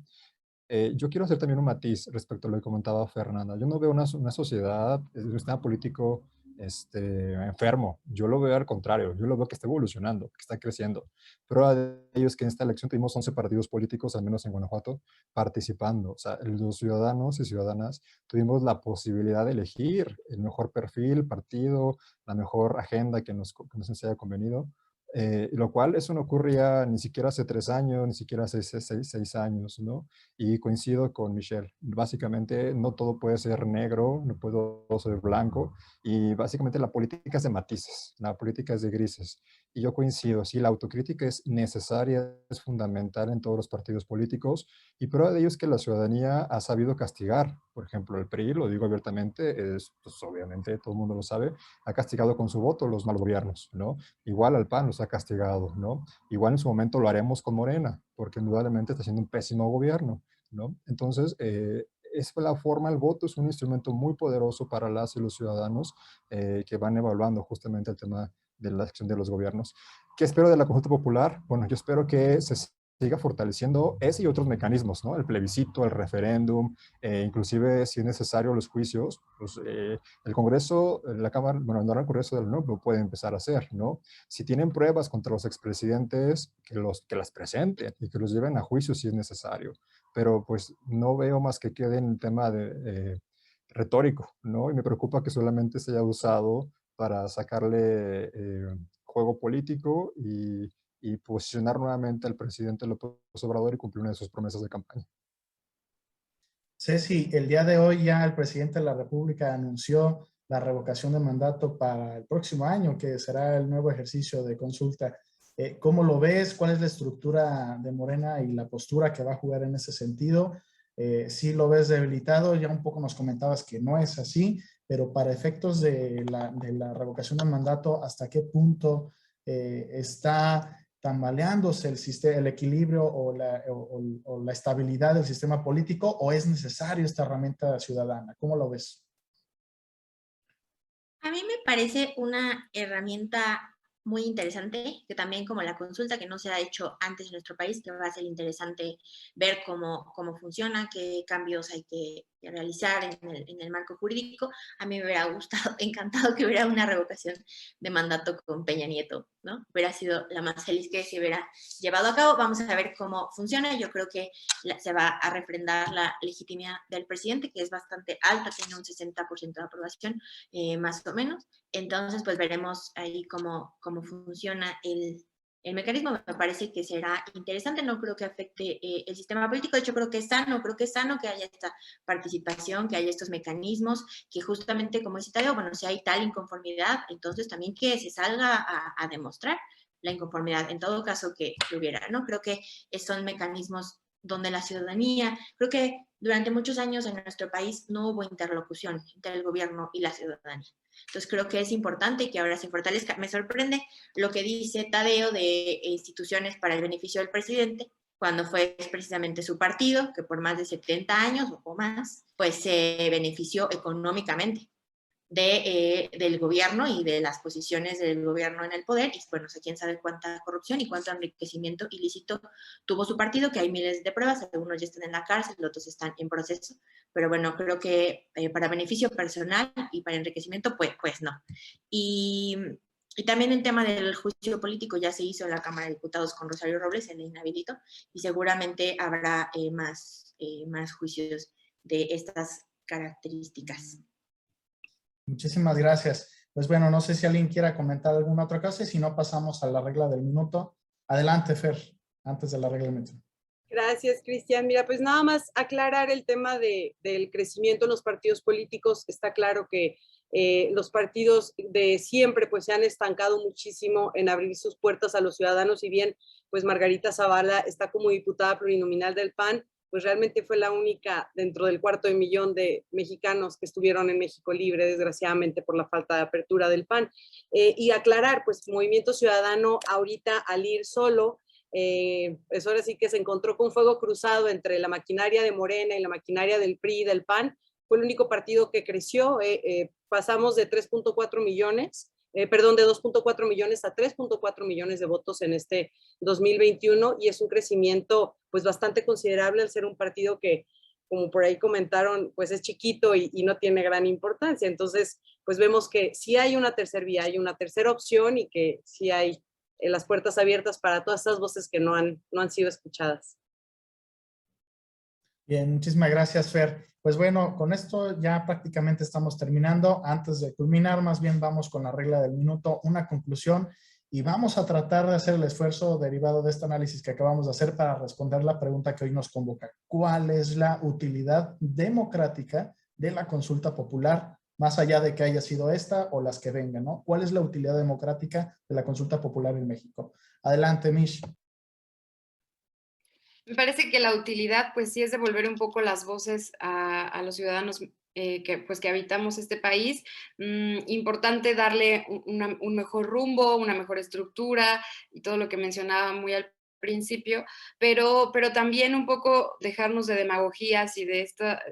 Yo quiero hacer también un matiz respecto a lo que comentaba Fernanda. Yo no veo una sociedad, un sistema político enfermo. Yo lo veo al contrario. Yo lo veo que está evolucionando, que está creciendo. Pero a ellos que en esta elección tuvimos 11 partidos políticos, al menos en Guanajuato, participando. O sea, los ciudadanos y ciudadanas tuvimos la posibilidad de elegir el mejor perfil, partido, la mejor agenda que nos haya convenido. Lo cual eso no ocurría ni siquiera hace 3 años, ni siquiera hace 6 años, ¿no? Y coincido con Michelle. Básicamente no todo puede ser negro, no puedo ser blanco. Y básicamente la política es de matices, la política es de grises. y yo coincido, sí, la autocrítica es necesaria, es fundamental en todos los partidos políticos, y prueba de ello es que la ciudadanía ha sabido castigar. Por ejemplo, el PRI, lo digo abiertamente, pues obviamente todo el mundo lo sabe, ha castigado con su voto los malos gobiernos, ¿no? Igual al PAN los ha castigado, ¿no? Igual en su momento lo haremos con Morena, porque indudablemente está haciendo un pésimo gobierno, ¿no? Entonces, es la forma, el voto es un instrumento muy poderoso para las y los ciudadanos que van evaluando justamente el tema de la acción de los gobiernos. ¿Qué espero de la consulta popular? Bueno, yo espero que se siga fortaleciendo ese y otros mecanismos, ¿no? El plebiscito, el referéndum, inclusive si es necesario los juicios, pues el Congreso, la Cámara, bueno, no el Congreso del lo puede empezar a hacer, ¿no? Si tienen pruebas contra los expresidentes, que las presenten y que los lleven a juicio si es necesario. Pero pues no veo más que quede en el tema de retórico, ¿no? Y me preocupa que solamente se haya usado para sacarle juego político y posicionar nuevamente al presidente López Obrador y cumplir una de sus promesas de campaña. Ceci, el día de hoy ya el presidente de la República anunció la revocación de mandato para el próximo año, que será el nuevo ejercicio de consulta. ¿Cómo lo ves? ¿Cuál es la estructura de Morena y la postura que va a jugar en ese sentido? ¿Sí lo ves debilitado? Ya un poco nos comentabas que no es así, pero para efectos de la revocación de mandato, ¿hasta qué punto está tambaleándose el equilibrio o la estabilidad del sistema político, o es necesario esta herramienta ciudadana? ¿Cómo lo ves? A mí me parece una herramienta muy interesante, que también como la consulta que no se ha hecho antes en nuestro país, que va a ser interesante ver cómo funciona, qué cambios hay que realizar en el marco jurídico. A mí me hubiera gustado, encantado que hubiera una revocación de mandato con Peña Nieto, ¿no? Hubiera sido la más feliz que se hubiera llevado a cabo. Vamos a ver cómo funciona. Yo creo que se va a refrendar la legitimidad del presidente, que es bastante alta, tiene un 60% de aprobación, más o menos. Entonces, pues veremos ahí cómo funciona el mecanismo. Me parece que será interesante, no creo que afecte el sistema político. De hecho, creo que es sano que haya esta participación, que haya estos mecanismos, que justamente, como decía Tadeo, bueno, si hay tal inconformidad, entonces también que se salga a demostrar la inconformidad, en todo caso que hubiera, ¿no? Creo que son mecanismos donde la ciudadanía, creo que durante muchos años en nuestro país no hubo interlocución entre el gobierno y la ciudadanía. Entonces creo que es importante que ahora se fortalezca. Me sorprende lo que dice Tadeo de instituciones para el beneficio del presidente, cuando fue precisamente su partido, que por más de 70 años o más, pues se benefició económicamente del gobierno y de las posiciones del gobierno en el poder, y bueno, quién sabe cuánta corrupción y cuánto enriquecimiento ilícito tuvo su partido, que hay miles de pruebas, algunos ya están en la cárcel, otros están en proceso, pero bueno, creo que para beneficio personal y para enriquecimiento, pues no. Y también el tema del juicio político ya se hizo en la Cámara de Diputados con Rosario Robles, el inhabilito, y seguramente habrá más juicios de estas características. Muchísimas gracias. Pues bueno, no sé si alguien quiera comentar alguna otra cosa, si no pasamos a la regla del minuto. Adelante, Fer, antes de la regla del minuto. Gracias, Cristian. Mira, pues nada más aclarar el tema del crecimiento en los partidos políticos. Está claro que los partidos de siempre pues se han estancado muchísimo en abrir sus puertas a los ciudadanos, y bien, pues Margarita Zavala está como diputada plurinominal del PAN, pues realmente fue la única dentro del 250,000 de mexicanos que estuvieron en México Libre, desgraciadamente por la falta de apertura del PAN. Y aclarar, pues Movimiento Ciudadano ahorita al ir solo, pues ahora sí que se encontró con fuego cruzado entre la maquinaria de Morena y la maquinaria del PRI y del PAN. Fue el único partido que creció, pasamos de 3.4 millones, de 2.4 millones a 3.4 millones de votos en este 2021, y es un crecimiento pues bastante considerable al ser un partido que, como por ahí comentaron, pues es chiquito y no tiene gran importancia. Entonces, pues vemos que sí hay una tercera vía, hay una tercera opción, y que sí hay las puertas abiertas para todas esas voces que no han sido escuchadas. Bien, muchísimas gracias, Fer. Pues bueno, con esto ya prácticamente estamos terminando. Antes de culminar, más bien vamos con la regla del minuto, una conclusión, y vamos a tratar de hacer el esfuerzo derivado de este análisis que acabamos de hacer para responder la pregunta que hoy nos convoca. ¿Cuál es la utilidad democrática de la consulta popular más allá de que haya sido esta o las que vengan, ¿no? ¿Cuál es la utilidad democrática de la consulta popular en México? Adelante, Mish. Me parece que la utilidad, pues sí, es devolver un poco las voces a los ciudadanos que habitamos este país. Importante darle un mejor rumbo, una mejor estructura y todo lo que mencionaba muy al principio, pero también un poco dejarnos de demagogías y de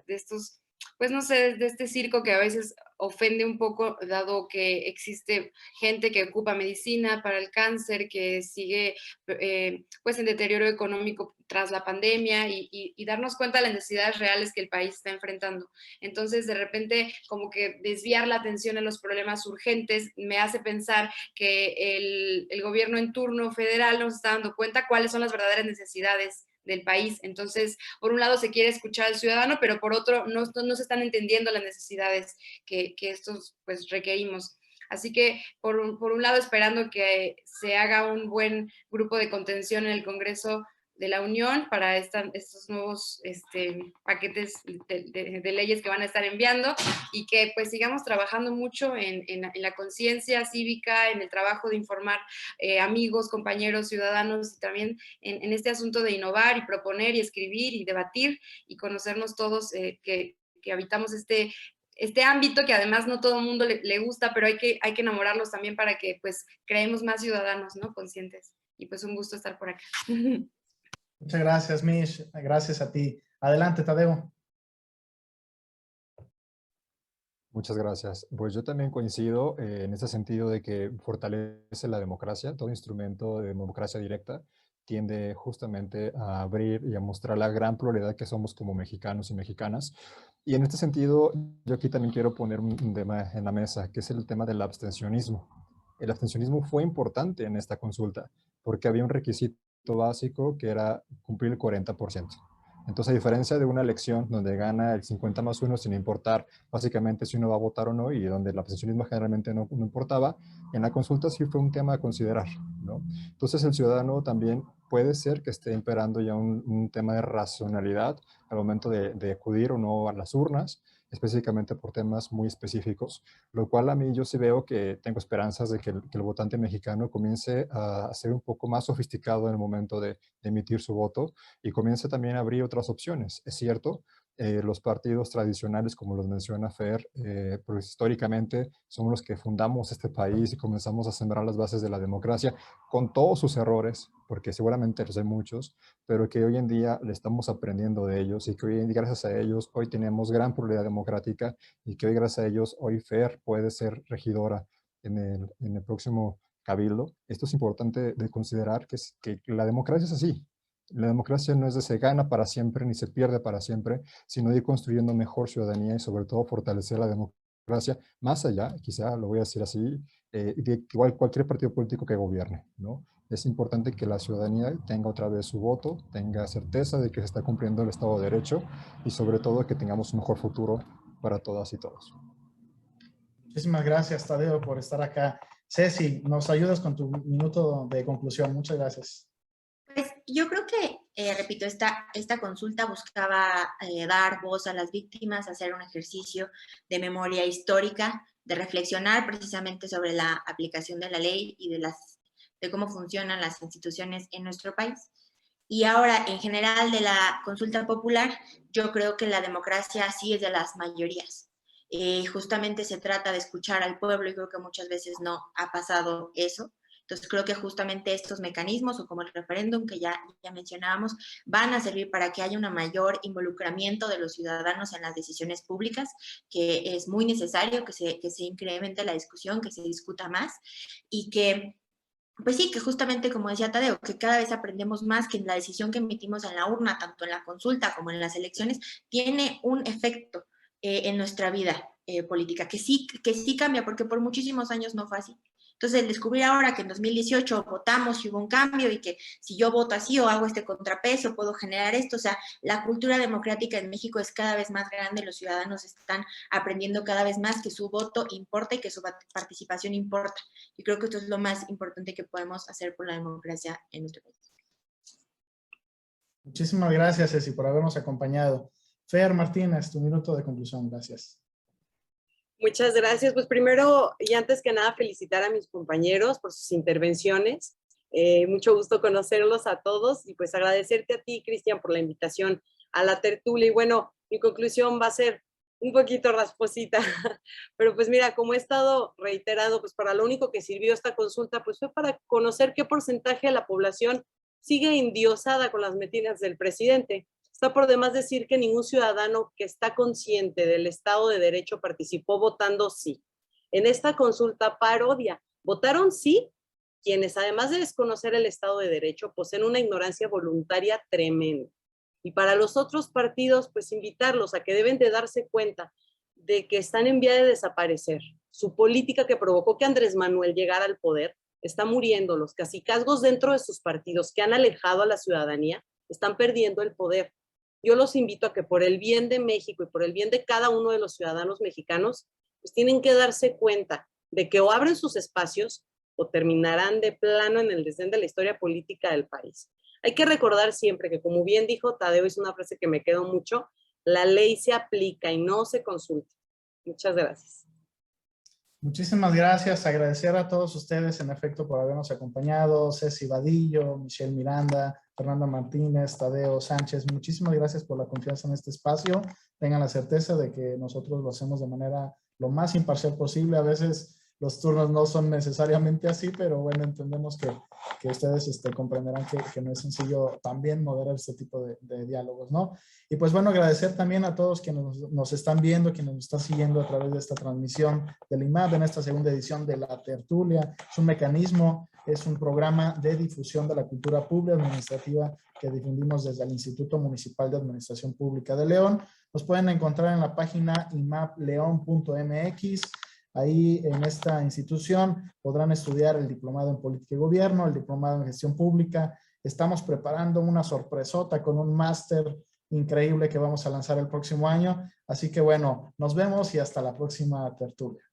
estos, pues no sé, de este circo que a veces ofende un poco, dado que existe gente que ocupa medicina para el cáncer, que sigue pues en deterioro económico tras la pandemia y darnos cuenta de las necesidades reales que el país está enfrentando. Entonces, de repente, como que desviar la atención en los problemas urgentes me hace pensar que el gobierno en turno federal no se está dando cuenta cuáles son las verdaderas necesidades del país. Entonces, por un lado se quiere escuchar al ciudadano, pero por otro no se están entendiendo las necesidades que estos pues requerimos. Así que, por un lado, esperando que se haga un buen grupo de contención en el Congreso de la Unión para estos nuevos paquetes de leyes que van a estar enviando y que pues sigamos trabajando mucho en la conciencia cívica, en el trabajo de informar amigos, compañeros, ciudadanos y también en este asunto de innovar y proponer y escribir y debatir y conocernos todos que habitamos este ámbito que además no todo el mundo le gusta, pero hay que enamorarlos también para que pues creemos más ciudadanos, ¿no? Conscientes. Y pues un gusto estar por acá. Muchas gracias, Mish. Gracias a ti. Adelante, Tadeo. Muchas gracias. Pues yo también coincido en ese sentido de que fortalece la democracia. Todo instrumento de democracia directa tiende justamente a abrir y a mostrar la gran pluralidad que somos como mexicanos y mexicanas. Y en este sentido, yo aquí también quiero poner un tema en la mesa, que es el tema del abstencionismo. El abstencionismo fue importante en esta consulta porque había un requisito básico que era cumplir el 40%. Entonces, a diferencia de una elección donde gana el 50+1 sin importar básicamente si uno va a votar o no, y donde el abstencionismo generalmente no importaba, en la consulta sí fue un tema a considerar, ¿no? Entonces, el ciudadano también puede ser que esté imperando ya un tema de racionalidad al momento de acudir o no a las urnas, específicamente por temas muy específicos, lo cual a mí yo sí veo que tengo esperanzas de que el votante mexicano comience a ser un poco más sofisticado en el momento de emitir su voto y comience también a abrir otras opciones. Es cierto, los partidos tradicionales, como los menciona Fer, pues históricamente son los que fundamos este país y comenzamos a sembrar las bases de la democracia con todos sus errores, porque seguramente los hay muchos, pero que hoy en día le estamos aprendiendo de ellos y que hoy, gracias a ellos, hoy tenemos gran pluralidad democrática y que hoy, gracias a ellos, hoy Fer puede ser regidora en el próximo cabildo. Esto es importante de considerar que la democracia es así. La democracia no es de se gana para siempre ni se pierde para siempre, sino de ir construyendo mejor ciudadanía y sobre todo fortalecer la democracia más allá, quizá lo voy a decir así, de cualquier partido político que gobierne, ¿no? Es importante que la ciudadanía tenga otra vez su voto, tenga certeza de que se está cumpliendo el Estado de Derecho y sobre todo que tengamos un mejor futuro para todas y todos. Muchísimas gracias, Tadeo, por estar acá. Ceci, nos ayudas con tu minuto de conclusión. Muchas gracias. Pues yo creo que, repito, esta consulta buscaba dar voz a las víctimas, hacer un ejercicio de memoria histórica, de reflexionar precisamente sobre la aplicación de la ley y de cómo funcionan las instituciones en nuestro país. Y ahora, en general, de la consulta popular, yo creo que la democracia sí es de las mayorías. Justamente se trata de escuchar al pueblo y creo que muchas veces no ha pasado eso. Entonces creo que justamente estos mecanismos o como el referéndum que ya mencionábamos van a servir para que haya un mayor involucramiento de los ciudadanos en las decisiones públicas, que es muy necesario que se incremente la discusión, que se discuta más y que pues sí, que justamente como decía Tadeo, que cada vez aprendemos más que la decisión que emitimos en la urna, tanto en la consulta como en las elecciones, tiene un efecto en nuestra vida política, que sí cambia, porque por muchísimos años no fue así. Entonces, el descubrir ahora que en 2018 votamos y hubo un cambio y que si yo voto así o hago este contrapeso, puedo generar esto. O sea, la cultura democrática en México es cada vez más grande, los ciudadanos están aprendiendo cada vez más que su voto importa y que su participación importa. Y creo que esto es lo más importante que podemos hacer por la democracia en nuestro país. Muchísimas gracias, Ceci, por habernos acompañado. Fer Martínez, tu minuto de conclusión. Gracias. Muchas gracias. Pues primero y antes que nada felicitar a mis compañeros por sus intervenciones. Mucho gusto conocerlos a todos y pues agradecerte a ti, Cristian, por la invitación a la tertulia. Y bueno, mi conclusión va a ser un poquito rasposita, pero pues mira, como he estado reiterando, pues para lo único que sirvió esta consulta, pues fue para conocer qué porcentaje de la población sigue endiosada con las mentiras del presidente. Está por demás decir que ningún ciudadano que está consciente del Estado de Derecho participó votando sí. En esta consulta parodia, votaron sí quienes, además de desconocer el Estado de Derecho, poseen una ignorancia voluntaria tremenda. Y para los otros partidos, pues invitarlos a que deben de darse cuenta de que están en vía de desaparecer. Su política que provocó que Andrés Manuel llegara al poder está muriendo. Los cacicazgos dentro de sus partidos que han alejado a la ciudadanía están perdiendo el poder. Yo los invito a que por el bien de México y por el bien de cada uno de los ciudadanos mexicanos, pues tienen que darse cuenta de que o abren sus espacios o terminarán de plano en el desdén de la historia política del país. Hay que recordar siempre que, como bien dijo Tadeo, es una frase que me quedó mucho, la ley se aplica y no se consulta. Muchas gracias. Muchísimas gracias. Agradecer a todos ustedes, en efecto, por habernos acompañado. Ceci Vadillo, Michelle Miranda, Fernanda Martínez, Tadeo Sánchez. Muchísimas gracias por la confianza en este espacio. Tengan la certeza de que nosotros lo hacemos de manera lo más imparcial posible. A veces los turnos no son necesariamente así, pero bueno, entendemos que ustedes comprenderán que no es sencillo también moderar este tipo de diálogos, ¿no? Y pues bueno, agradecer también a todos quienes nos están viendo, quienes nos están siguiendo a través de esta transmisión del IMAP en esta segunda edición de La Tertulia. Es un mecanismo, es un programa de difusión de la cultura pública administrativa que difundimos desde el Instituto Municipal de Administración Pública de León. Nos pueden encontrar en la página imapleon.mx. Ahí en esta institución podrán estudiar el diplomado en política y gobierno, el diplomado en gestión pública. Estamos preparando una sorpresota con un máster increíble que vamos a lanzar el próximo año. Así que bueno, nos vemos y hasta la próxima tertulia.